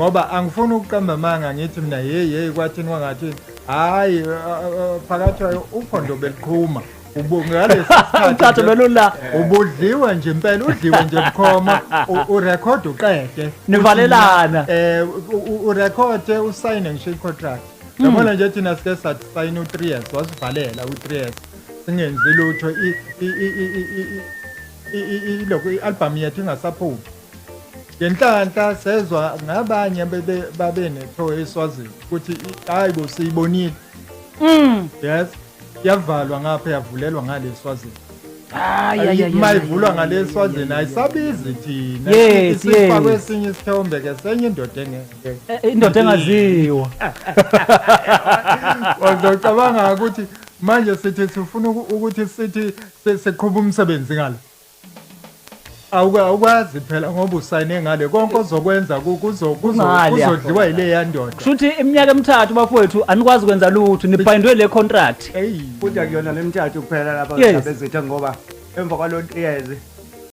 ngoba angifuni ukuqamba amanga ngithi mina hey kwathini kwangathini hayi phakathi uphondo beliqhuma ubungalesi umthatho belula ubudliwe nje impela udliwe nje bukhoma urecord uqede nivalelana urecord usayine ngisho icontract yabona nje thina sike sathi sign u3 years wasivalela u3 years singenzi lutho lokho ialbum yethu ingasaphumi ngenhlanhla sezwa ngabanye babe netho eSwazini ukuthi hayi bo siyibonile yes yavalwa ngapha yavulelwa ngaleSwazini mayivulwa ngaleSwazini ayisabizi thina sifakwe esinye isithombe ke senye indoda indoda engaziwa ngicabanga ukuthi manje sithi sifuna ukuthi sithi siqhubha umsebenzi ngalo awukwazi phela ngoba usayine ngale konke ozokwenza kuzodliwa ile yandoda kushuthi iminyaka emithathu bafowethu anikwazi ukwenza lutho nibhayindwe le contract futhi akuyona lemithathu kuphela lapha bezitha ngoba emva kwalo 3 years